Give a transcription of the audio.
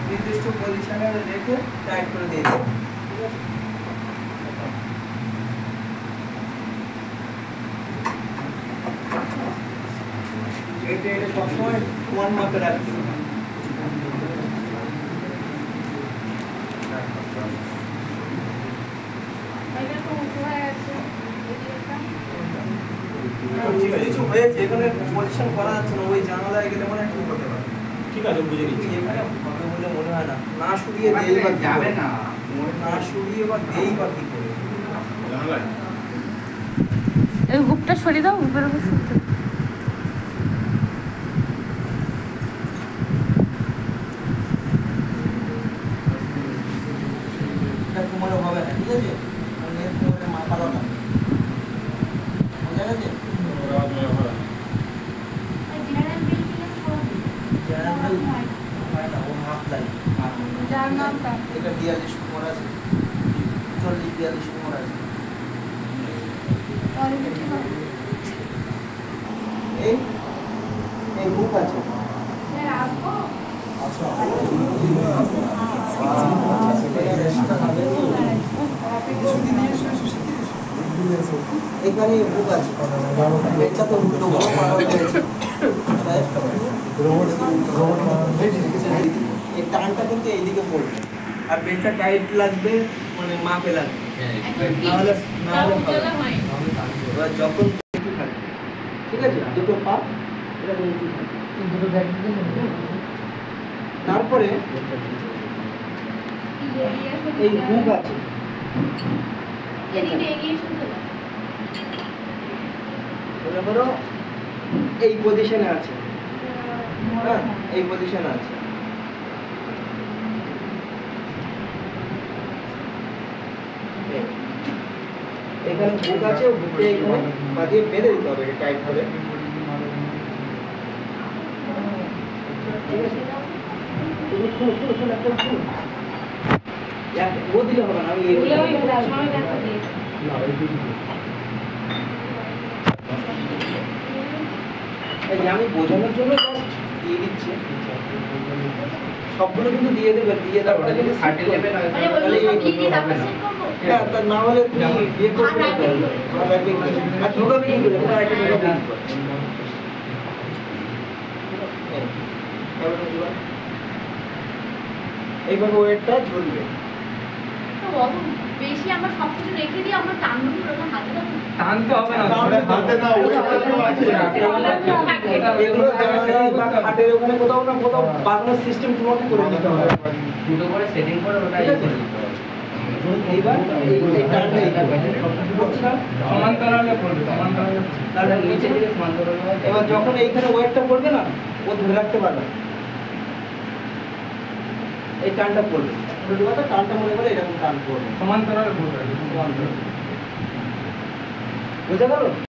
নির্দিষ্ট পজিশনে রেখে টাইট করে দিয়ে দেবো। এটা সবসময় ওয়ান মাপে রাখতে হবে। কিছু হয়েছে এখানে পজিশন করা যাচ্ছে না, ওই জানালায় গেলে মনে একটু হতে পারে। ঠিক আছে, বুঝে নিচ্ছি। এখানে হবে বলে মনে হয় না, না সরিয়ে দেই বা যাবে না, না সরিয়ে বা দেই বা কি করে জানালায় এই হুকটা সরিয়ে দাও, হুকের উপর শুনতে। এটা তোমারও হবে না, ঠিক আছে? মানে তোমার মাপালো না, বুঝা গেছে? যার নামটা এটা 42 কোমর আছে, 40-42 কোমর আছে। এই এই বুক আছে। আচ্ছা এখানে বুক আছে, এটা তো উল্টো বড় পাওয়া হয়েছে। এই টানটা কিন্তু এইদিকে পড়বে, আর বেলটা টাইট লাগবে, মানে মাপে লাগবে, নাহলে এবার যখন উঁচু থাকবে, ঠিক আছে, দুটো পা এটা উঁচু থাকবে, তারপরে এই হুক আছে, ধরো এই পজিশনে আছে, হ্যাঁ এই পজিশনে আছে, এখানে হুক আছে, হুকে এখানে পা দিয়ে বেঁধে দিতে হবে টাইট করে, ঠিক আছে? তুমি খুলো একদম খুলো, ও দিলে হবে না, আমি আমি বোঝানোর জন্য দিয়ে দিচ্ছি, সবগুলো কিন্তু দিয়ে দেবে, দিয়ে তারপরে কিন্তু সার্টেল নেবে না, না হলে তুমি বিয়ে করবে আর ঢোকাবে কি করে, তোমার একটা ঢোকাবে এইভাবে ওয়েটটা ঝুলবে। বেশি আমরা সবকিছু রেখে দিই, আমরা টানবো কি ওরকম হাতে টানতে হবে না, হাতে না, এগুলো বা খাটের ওখানে কোথাও না কোথাও বাঁধানোর সিস্টেম তোমাকে করে দিতে হবে, দুটো করে সেটিং করে ওটা এইবার এইবার এই টানটা সমান্তরালে পড়বে, সমান্তরালে তাহলে নিচে দিকে সমান্তরালে। এবার যখন এইখানে ওয়েটটা পড়বে না, ও ধরে রাখতে পারবে, এই টানটা পড়বে, টানটা মনে করে এরকম টান পড়বে, সমান্তরালে পড়বে, বুঝতে পারো?